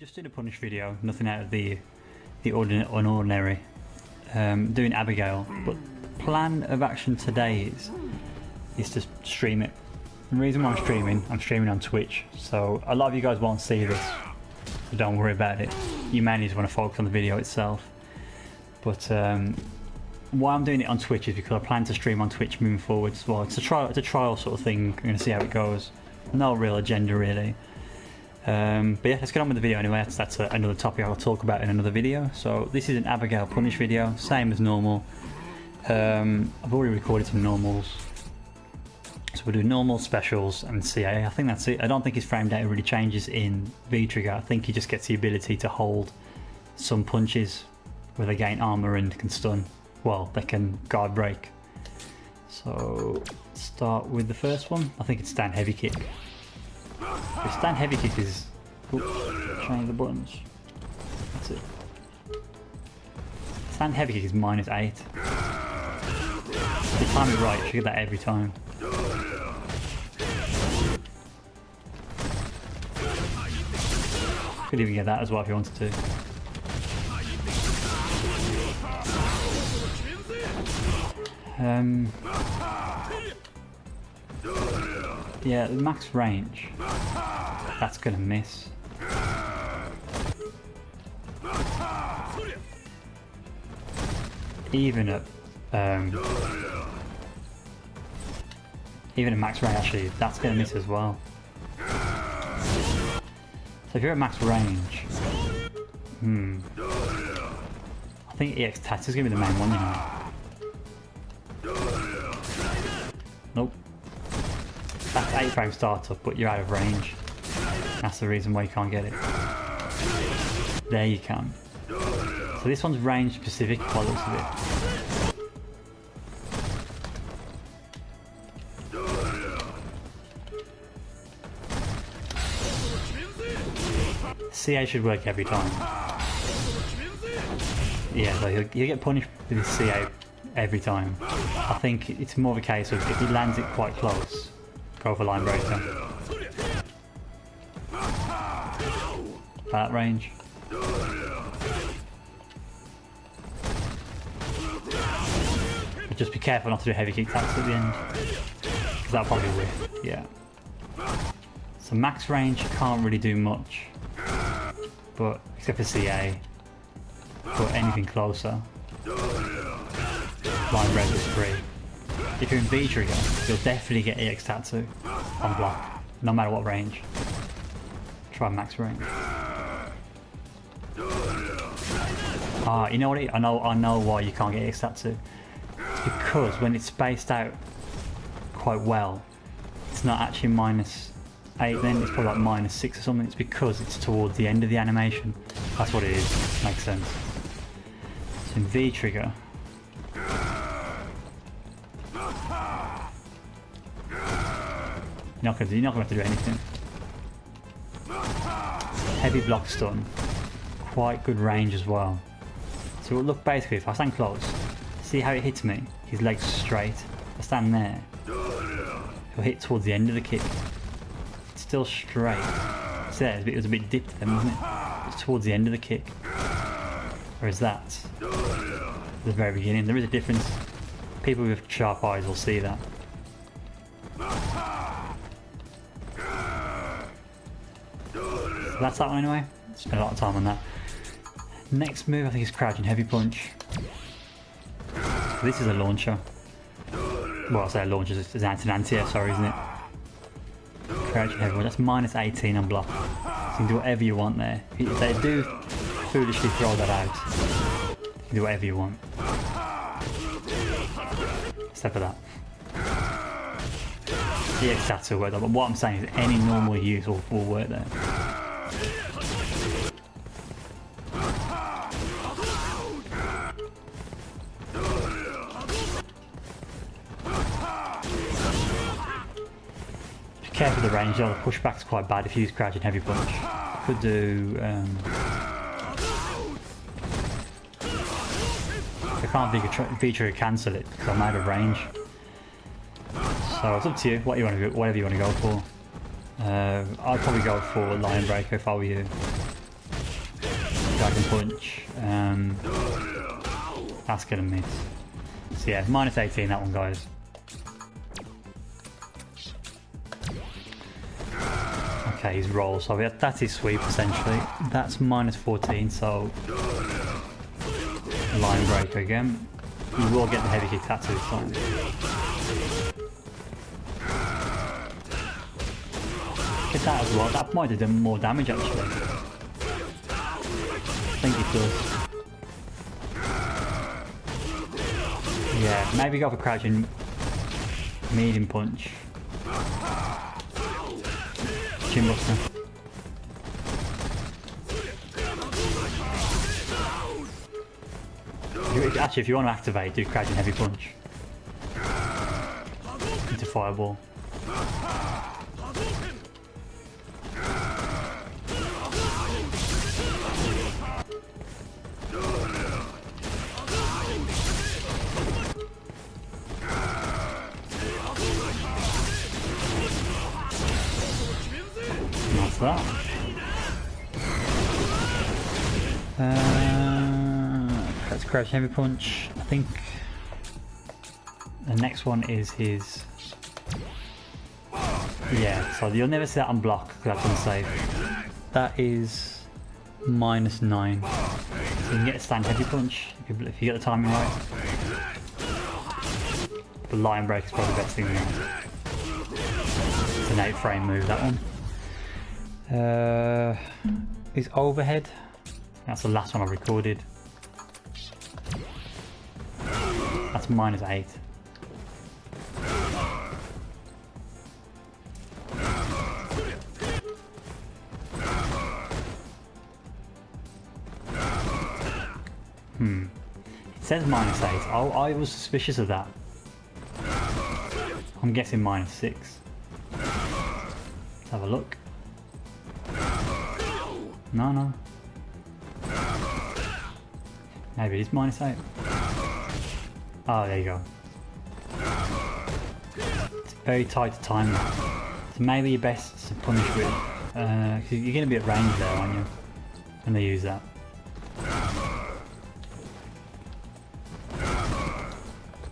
just did a punish video, nothing out of the unordinary. Doing Abigail, but plan of action today is to stream it. The reason why I'm streaming on Twitch, so a lot of you guys won't see this, so don't worry about it. You mainly just want to focus on the video itself. But why I'm doing it on Twitch is because I plan to stream on Twitch moving forward as well. It's a trial sort of thing. I'm going to see how it goes. No real agenda really. But yeah, let's get on with the video anyway. That's another topic I'll talk about in another video. So this is an Abigail punish video, same as normal. I've already recorded some normals. So we'll do normal, specials and CA. I think that's it. I don't think his frame data really changes in V-Trigger. I think he just gets the ability to hold some punches where they gain armor and can stun. Well, they can guard break. So start with the first one. I think it's stand heavy kick. The stand heavy kick is... Oops, change the buttons. That's it. Stand heavy kick is -8. If you time it right, you should get that every time. Could even get that as well if you wanted to. Yeah, the max range. That's gonna miss. Even at max range, actually, that's gonna miss as well. So if you're at max range, I think EX Tats is gonna be the main one, you know. Nope. That's 8 frame startup, but you're out of range. That's the reason why you can't get it. There you can. So this one's range specific by the looks of it. CA should work every time. Yeah, so he'll get punished with his CA every time. I think it's more of a case of if he lands it quite close, go for line breaker. That range. But just be careful not to do heavy kick taps at the end, because that'll probably whiff. Yeah. So max range can't really do much, but except for CA. But anything closer, line breaker is free. If you're in V-Trigger, you'll definitely get EX Tattoo on block, no matter what range. Try max range. Ah, you know what? I know why you can't get EX Tattoo. It's because when it's spaced out quite well, it's not actually -8. Then it's probably like -6 or something. It's because it's towards the end of the animation. That's what it is. Makes sense. So in V-Trigger. You're not going to have to do anything. Heavy block stun. Quite good range as well. So look, basically, if I stand close, see how it hits me? His legs straight. If I stand there, he'll hit towards the end of the kick. It's still straight. See there, it was a bit dipped then, wasn't it? It's towards the end of the kick. Whereas that, at the very beginning, there is a difference. People with sharp eyes will see that. So that's that one anyway. Spent a lot of time on that. Next move I think is crouching heavy punch. So this is a launcher. Well, I say a launcher, it's an anti-anti, sorry, isn't it? Crouching heavy punch, that's -18 on block. So you can do whatever you want there. If they do foolishly throw that out, you can do whatever you want. Except for that. The EX Tattoo will work there, but what I'm saying is any normal use will work there. Careful with the range though, the pushback's quite bad if you use crouching heavy punch. Could do... I can't V-Trigger cancel it because I'm out of range. So it's up to you, what you want to do, whatever you want to go for. I'd probably go for line breaker if I were you. Dragon Punch. That's gonna miss. So yeah, minus 18 that one, guys. Okay, he's roll, so that's his sweep essentially. That's minus 14, so line breaker again. You will get the heavy kick tattoo this time. Get that as well. That might have done more damage actually. I think it does. Yeah, maybe go for crouching medium punch. Chin buster. Actually, if you want to activate, do crouching heavy punch into fireball. That's that. Let's crouch heavy punch. I think the next one is his. Yeah, so you'll never see that on block because that's unsafe. That is minus 9. So you can get a stand heavy punch if you get the timing right. The line break is probably the best thing there. It's an 8-frame move, that one. His overhead. That's the last one I recorded. That's minus 8. It says minus 8. I was suspicious of that. I'm guessing minus 6. Let's have a look. No. Maybe it's minus 8. Oh, there you go. It's very tight to time. So maybe your best to punish with. Cause you're going to be at range there, aren't you? When they use that.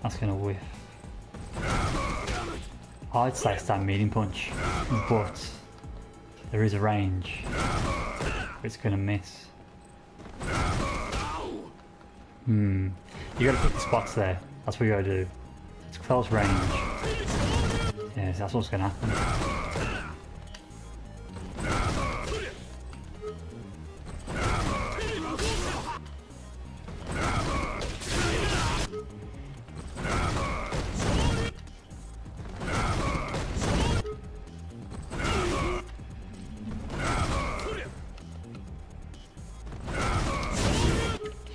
That's going to whiff. I'd say stand medium punch, but there is a range. It's going to miss. You got to pick the spots there. That's what you got to do. It's close range. Yes, that's what's going to happen.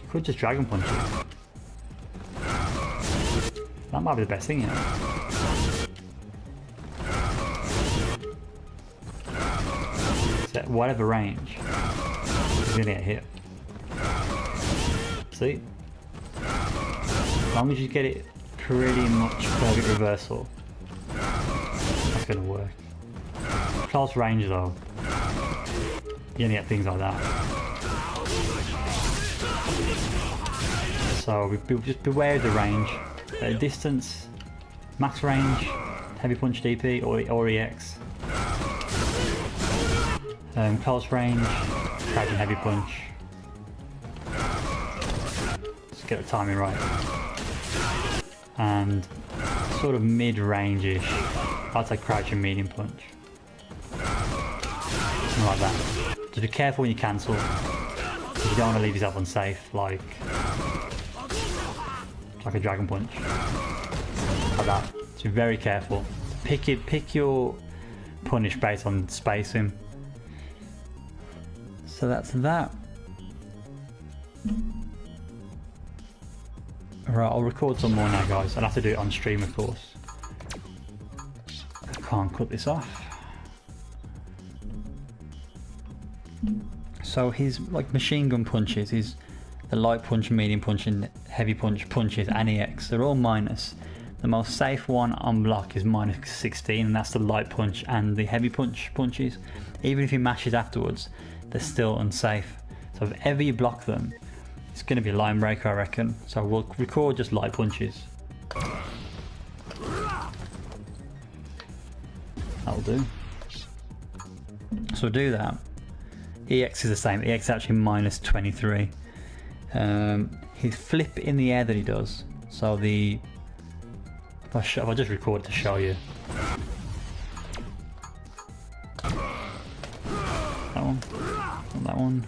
You could just Dragon Punch it. That might be the best thing, you know. So whatever range, you're gonna get hit. See? As long as you get it pretty much perfect reversal, that's gonna work. Close range though, you're gonna get things like that. So just beware of the range. Distance, max range, heavy punch DP or EX. Close range, crouching heavy punch. Just get the timing right. And sort of mid-range-ish, I'd say crouching medium punch. Something like that. Just be careful when you cancel. You don't want to leave yourself unsafe, like a Dragon Punch. Like that. So be very careful. Pick your punish based on spacing. So that's that. Right, I'll record some more now, guys. I'll have to do it on stream, of course. I can't cut this off. So his like machine gun punches, the light punch, medium punch, and heavy punch punches and EX, they're all minus. The most safe one on block is minus 16, and that's the light punch and the heavy punch punches. Even if he mashes afterwards, they're still unsafe. So if ever you block them, it's going to be a line breaker, I reckon. So we'll record just light punches. That'll do. So we'll do that. EX is the same. EX is actually minus 23. His flip in the air that he does. So the... If I just record it to show you. That one. And that one.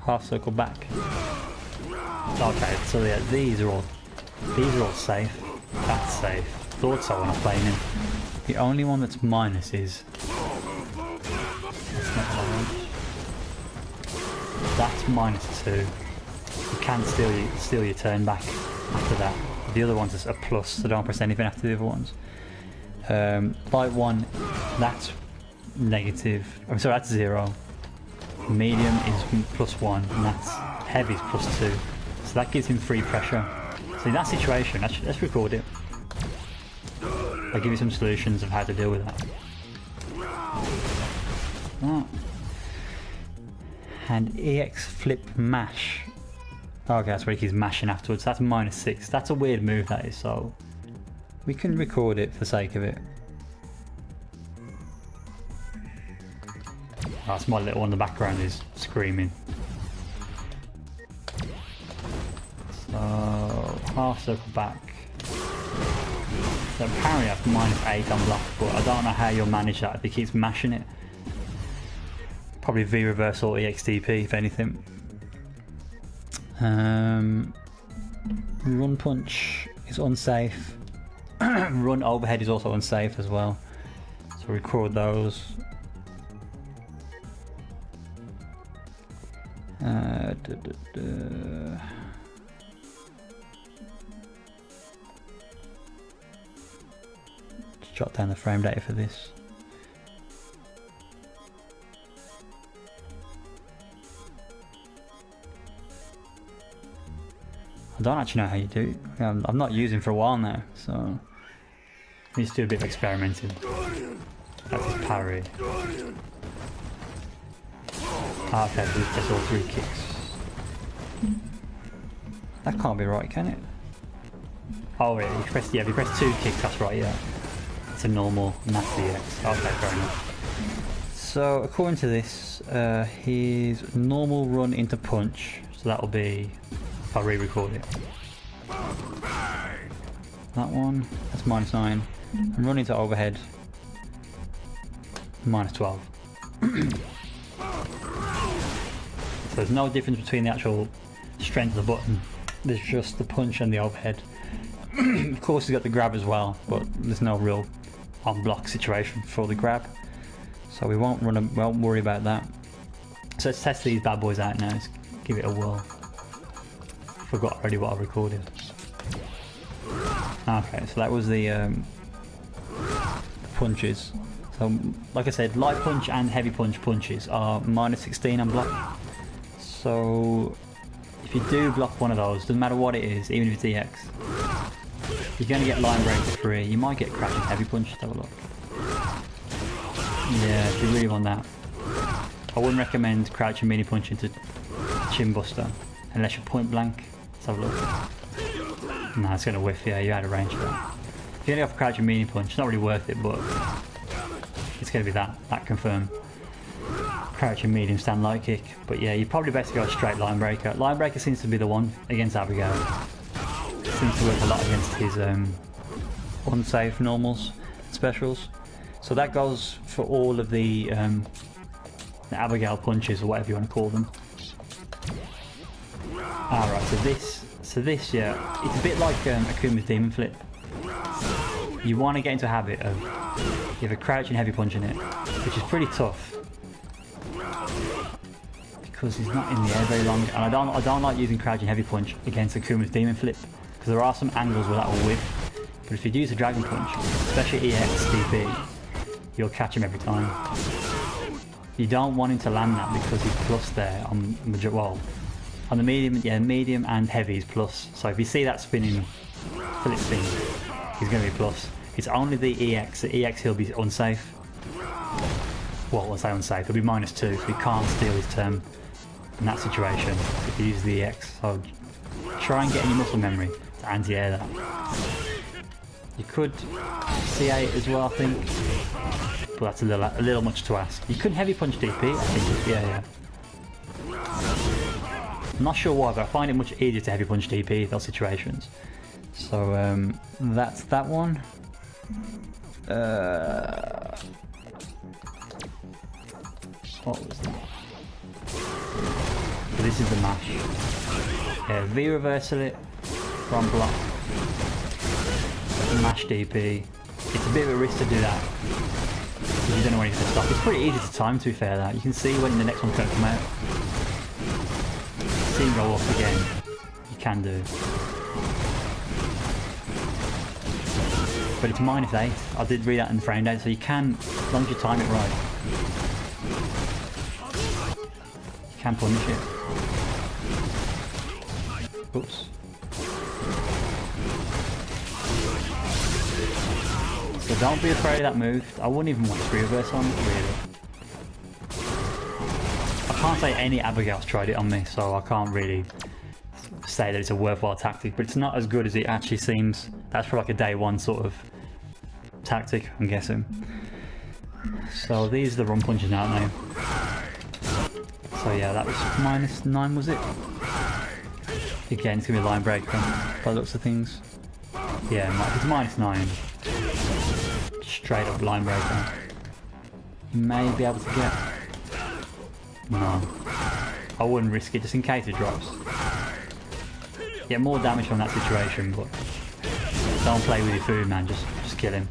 Half circle back. Okay, so yeah, these are all safe. That's safe. Thought so when I played him. The only one that's minus is... That's not what I want. That's minus 2. You can steal your turn back after that. The other one's a plus, so don't press anything after the other ones. Light 1, that's negative. I'm sorry, that's 0. Medium is +1, and that's heavy is +2. So that gives him free pressure. So in that situation, let's record it. I'll give you some solutions of how to deal with that. Oh. And EX flip mash. Okay, that's where he keeps mashing afterwards. That's -6. That's a weird move, that is. So we can record it for the sake of it. Oh, that's my little one in the background is screaming. So half circle back. So apparently that's -8 on block, but I don't know how you'll manage that if he keeps mashing it. Probably V reverse or EXTP if anything. Run punch is unsafe. Run overhead is also unsafe as well. So record those. Just jot down the frame data for this. I don't actually know how you do it. I've not used him for a while now, so I need to do a bit of experimenting. That's his parry. Okay, so that's all 3 kicks. That can't be right, can it? Oh yeah, if you press 2 kicks, that's right, yeah. It's a normal, and that's the X. Okay, fair enough. So according to this, his normal run into punch, so that'll be... I'll re-record it. That one, that's -9. And run into overhead, -12. So there's no difference between the actual strength of the button. There's just the punch and the overhead. Of course, he's got the grab as well, but there's no real on-block situation for the grab, so we won't worry about that. So let's test these bad boys out now. Let's give it a whirl. Forgot already what I recorded. Okay, so that was the punches. So, like I said, light punch and heavy punch punches are -16 on block. So, if you do block one of those, doesn't matter what it is, even if it's EX, you're going to get line break free. You might get crouching heavy punch. Let's have a look. Yeah, if you really want that. I wouldn't recommend crouching mini punch into chin buster unless you're point blank. Let's have a look. No, it's going to whiff. Yeah, you had a range for that. If you only have crouching mini punch, it's not really worth it, but it's going to be that confirmed. Crouching medium stand light kick, but yeah, you probably better go straight line breaker. Line breaker seems to be the one against Abigail. Seems to work a lot against his unsafe normals, specials. So that goes for all of the Abigail punches or whatever you want to call them. Alright, so this, yeah, it's a bit like Akuma's demon flip. You want to get into a habit of you have a crouching heavy punch in it, which is pretty tough because he's not in the air very long, and I don't like using crouching heavy punch against Akuma's demon flip because there are some angles where that will whip. But if you use a dragon punch, especially EX DP, you'll catch him every time. You don't want him to land that because he's plus there on on the medium, yeah, medium and heavy is plus. So if you see that spinning, flip spin, he's going to be plus. It's only the EX. The EX he'll be unsafe. Well, I'll say unsafe. He'll be -2, so he can't steal his turn in that situation if you use the EX. So try and get in your muscle memory to anti-air that. You could C8 as well, I think, but that's a little much to ask. You couldn't heavy punch DP, I think. Yeah. I'm not sure why, but I find it much easier to heavy punch DP in those situations. So that's that one. What was that? So this is the mash. Yeah, V reversal it, front block, mash DP. It's a bit of a risk to do that because you don't know when it's going to stop. It's pretty easy to time, to be fair. That you can see when the next one's going to come out. See him roll off again. You can do. But it's -8. I did read that in the frame data, so you can, as long as you time it right, you can punish it. Oops. So don't be afraid of that move. I wouldn't even want to reverse on it, really. I can't say any Abigail's tried it on me, so I can't really say that it's a worthwhile tactic, but it's not as good as it actually seems. That's for like a day one sort of tactic, I'm guessing. So these are the run punches now. So yeah, that was -9, was it? Again, it's gonna be a line break by the looks of things. Yeah, it's -9. Straight up line breaker. May be able to get. No, I wouldn't risk it just in case it drops. Get more damage from that situation, but don't play with your food, man. Just kill him.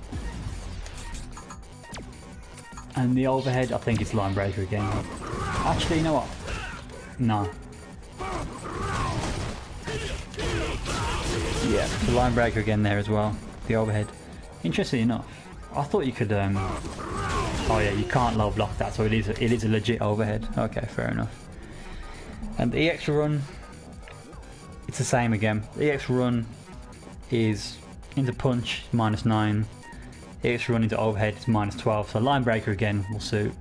And the overhead, I think it's line breaker again. Actually, you know what? No. Yeah, the line breaker again there as well. The overhead. Interesting enough, I thought you could. Oh yeah, you can't low block that, so it is a legit overhead. Okay, fair enough. And the EX run, it's the same again. The EX run is into punch, -9. EX run into overhead, it's -12. So line breaker again will suit.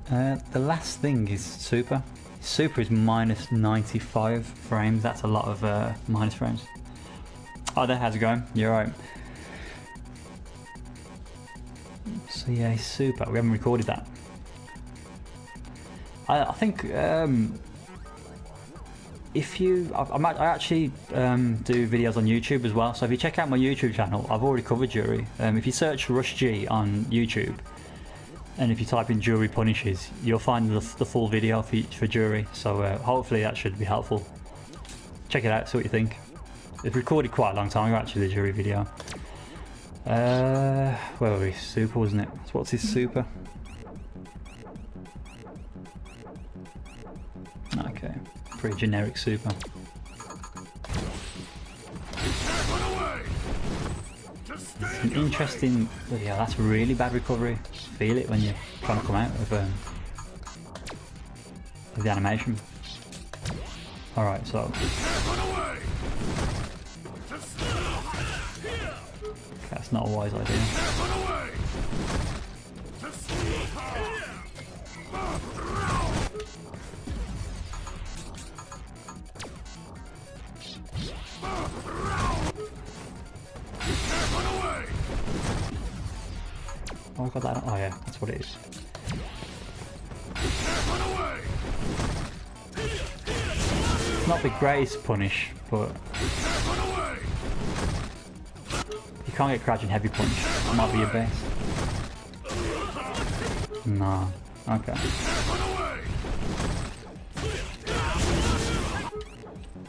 The last thing is super. Super is -95 frames. That's a lot of minus frames. Oh, there, how's it going? You're right. So yeah, super. We haven't recorded that. I think if you, I actually do videos on YouTube as well. So if you check out my YouTube channel, I've already covered jury. If you search Rush G on YouTube, and if you type in jury punishes, you'll find the full video for jury. So hopefully that should be helpful. Check it out, see what you think. It's recorded quite a long time ago, actually, the jury video. Where were we? Super, wasn't it? So what's his super? Okay, pretty generic super. It's an interesting. Yeah, that's really bad recovery. Feel it when you're trying to come out of the animation. All right, so. That's not a wise idea. Oh, I got that. Oh yeah, that's what it is. It's not the greatest punish, but you can't get crouching heavy punch. That might be your best. No. Okay.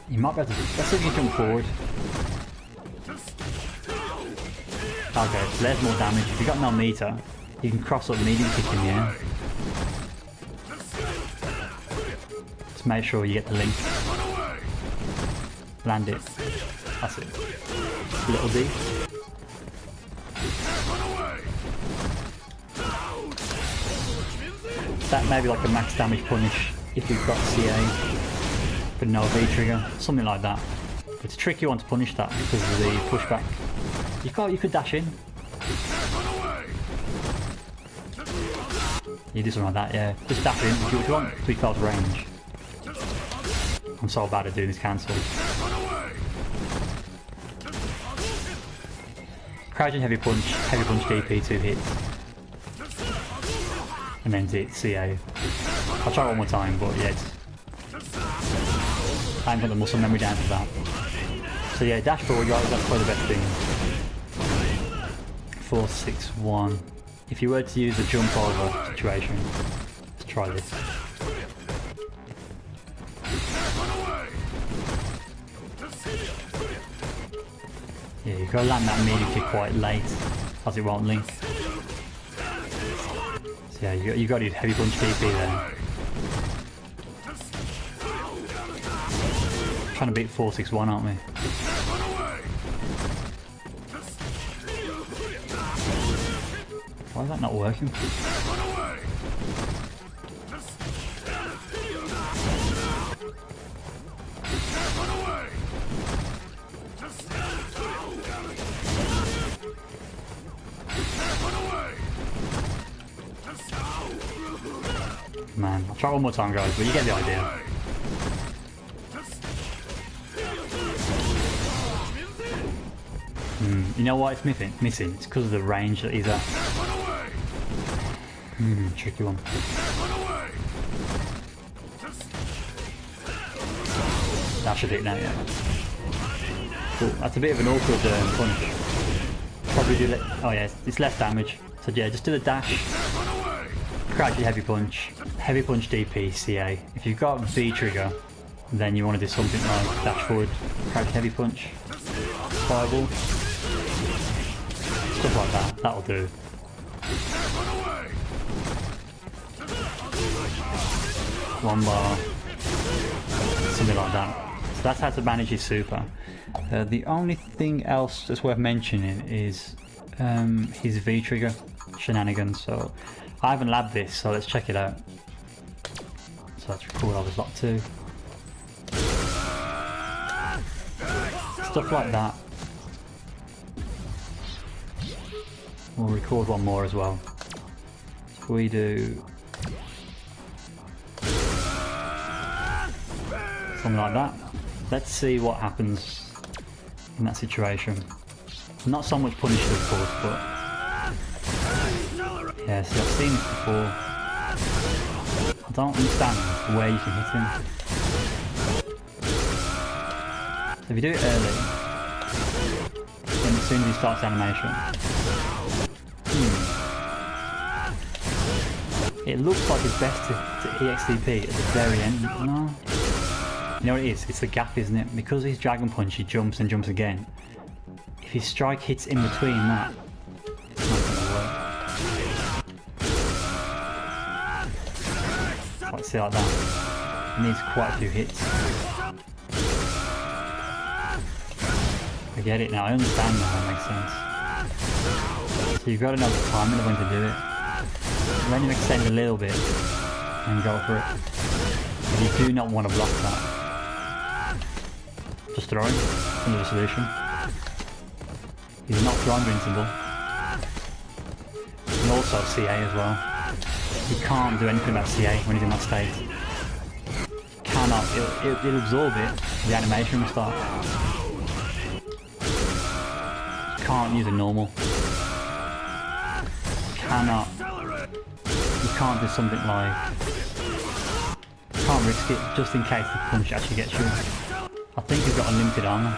You might be able to. Let's see if you can jump forward. Okay, so there's more damage. If you've got no meter, you can cross up medium kick in the air. Just make sure you get the link. Land it. That's it. Little D. That may be like a max damage punish if you've got CA, but no V trigger. Something like that. It's a tricky one to punish that because of the pushback. You could dash in. You do something like that, yeah. Just dash in if you want to be close range. I'm so bad at doing this cancel. Crouching heavy punch DP 2 hits. And then CA. I'll try it one more time, but yeah, I haven't got the muscle memory down for that. So yeah, dash forward, that's probably the best thing. 4, 6, 1. If you were to use a jump over situation, let's try this. Yeah, you've got to land that immediately quite late, as it won't link. So yeah, you got to use heavy punch DP there. Trying to beat 4, 6, 1, aren't we? Why is that not working? Man, I'll try one more time, guys, but you get the idea. You know why it's missing? It's because of the range that he's at. Tricky one. That should hit now, yeah. Cool. That's a bit of an awkward punch. Probably do oh yeah, it's less damage. So yeah, just do the dash. Crouch your heavy punch DP, CA. If you've got V trigger, then you want to do something like dash forward, crouch heavy punch, fireball. Stuff like that, that'll do. One bar, something like that. So that's how to manage his super. The only thing else that's worth mentioning is his V trigger shenanigans. So I haven't labbed this, so let's check it out. So let's record all this lot too. Stuff like that. We'll record one more as well. So we do something like that. Let's see what happens in that situation. Not so much punished, of course, but yeah, see, I've seen this before. I don't understand where you can hit him. So if you do it early, then as soon as he starts animation, it looks like it's best to EXDP at the very end. No. You know what it is? It's the gap, isn't it? Because he's Dragon Punch, he jumps and jumps again. If his strike hits in between that, it's not going to work. Like, see like that. It needs quite a few hits. I get it now, I understand now, that makes sense. So you've got to know the timing of when to do it. Let him extend a little bit and go for it. If you do not want to block that, just throw him. Another solution. He's not throwing invincible. And also CA as well. You can't do anything about CA when he's in that state. Cannot. It'll absorb it. The animation will start. You can't use a normal. Cannot. You can't do something like. You can't risk it just in case the punch actually gets you. I think he's got unlimited armor.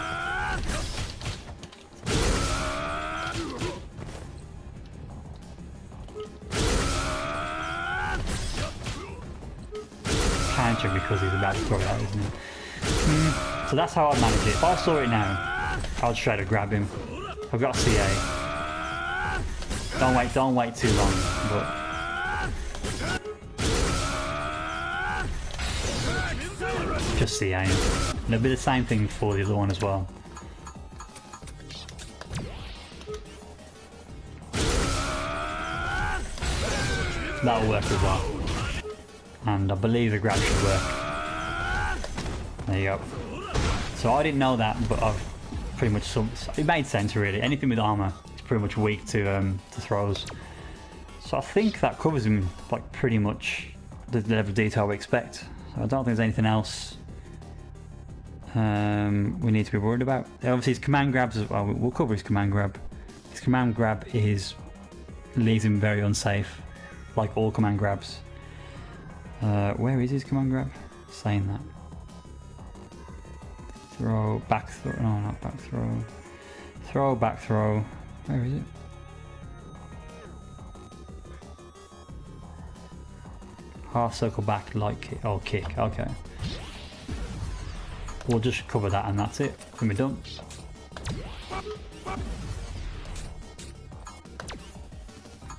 Counter because he's about to throw it out, isn't he? So that's how I'd manage it. If I saw it now, I would straight up grab him. I've got a CA. Don't wait too long, but just CA him. And it'll be the same thing for the other one as well. That'll work as well. And I believe the grab should work. There you go. So I didn't know that, but I've pretty much it made sense really. Anything with armor is pretty much weak to throws. So I think that covers him like pretty much the level of detail we expect. So I don't think there's anything else we need to be worried about. Obviously his command grabs as well, we'll cover his command grab. His command grab leaves him very unsafe, like all command grabs. Where is his command grab? Saying that. Throw, back throw, no, not back throw. Throw, back throw. Where is it? Half circle back, like kick. Oh, kick, okay. We'll just cover that and that's it. Then we're done.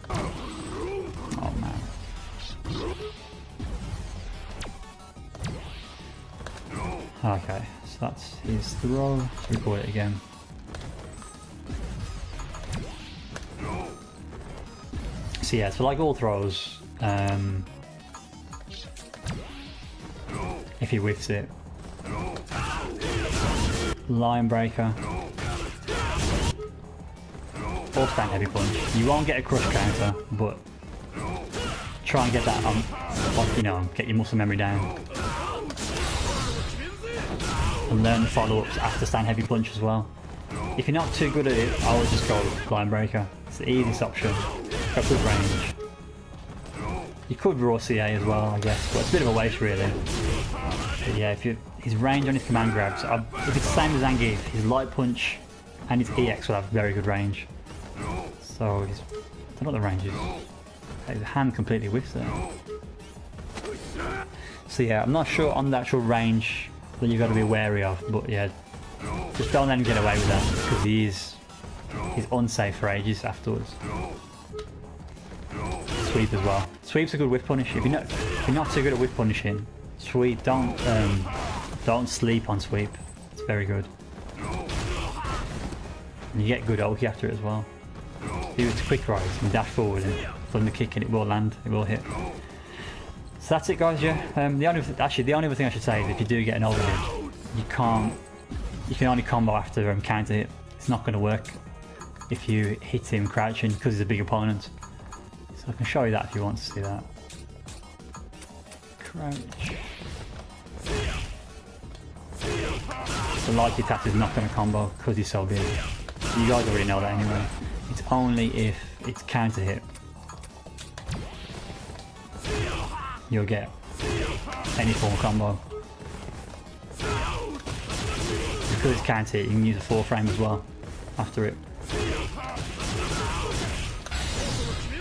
Oh man. Okay, so that's his throw. Let's record it again. So yeah, so like all throws, if he whiffs it, line breaker, or stand heavy punch. You won't get a crush counter, but try and get that like, you know, get your muscle memory down. And learn the follow-ups after stand heavy punch as well. If you're not too good at it, I would just go line breaker. It's the easiest option. Got good range. You could raw CA as well, I guess, but it's a bit of a waste really. But yeah, his range on his command grabs, if it's the same as Zangief, his light punch and his EX will have very good range. So I don't know what the range is. His hand completely whiffs there. So yeah, I'm not sure on the actual range that you've got to be wary of, but yeah, just don't let him get away with that because he's unsafe for ages afterwards. Sweep as well. Sweep's a good whiff punish. If you're not too good at whiff punishing, sweep. Don't sleep on sweep. It's very good. And you get good ulti after it as well. If you was quick rise and dash forward and thunder kick and it will land, it will hit. So that's it, guys. Yeah. The only other thing I should say is if you do get an overhead, you can only combo after counter hit. It's not going to work if you hit him crouching because he's a big opponent. So I can show you that if you want to see that. Crouch. The light attack is not going to combo because he's so big. You guys already know that anyway. It's only if it's counter hit you'll get any form of combo. Because it's counter hit, you can use a 4 frame as well after it.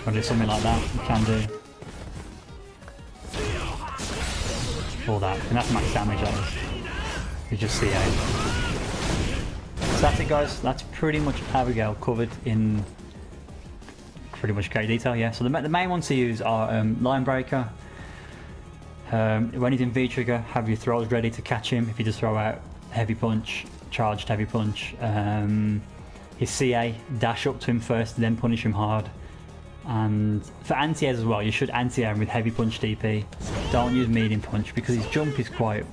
Or do something like that, you can do. All that, and that's max damage that is. You just see how. So that's it, guys. That's pretty much Abigail covered in pretty much great detail, yeah. So the main ones to use are line breaker. When he's in V trigger, have your throws ready to catch him. If you just throw out heavy punch, charged heavy punch. His CA, dash up to him first, then punish him hard. And for anti-airs as well, you should anti-air him with heavy punch DP. Don't use medium punch because his jump is quite...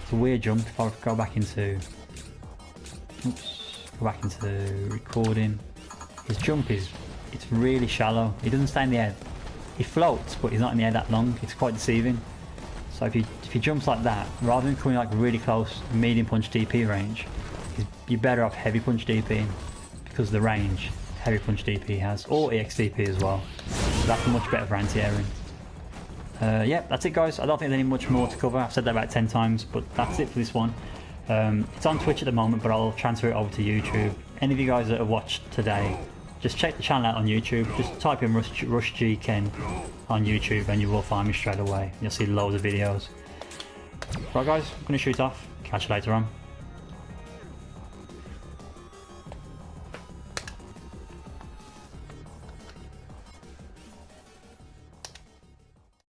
It's a weird jump. If I go back into... Oops. Go back into recording. His jump is... It's really shallow. He doesn't stay in the air. He floats, but he's not in the air that long. It's quite deceiving. So if he jumps like that, rather than coming like really close medium punch DP range, you're better off heavy punch DP because of the range heavy punch DP has, or EX DP as well. So that's much better for anti-airing. Yeah, that's it, guys. I don't think there's any much more to cover. I've said that about 10 times, but that's it for this one. It's on Twitch at the moment, but I'll transfer it over to YouTube. Any of you guys that have watched today, just check the channel out on YouTube. Just type in Rush G Ken on YouTube and you will find me straight away. You'll see loads of videos. Right, guys, I'm going to shoot off. Catch you later on.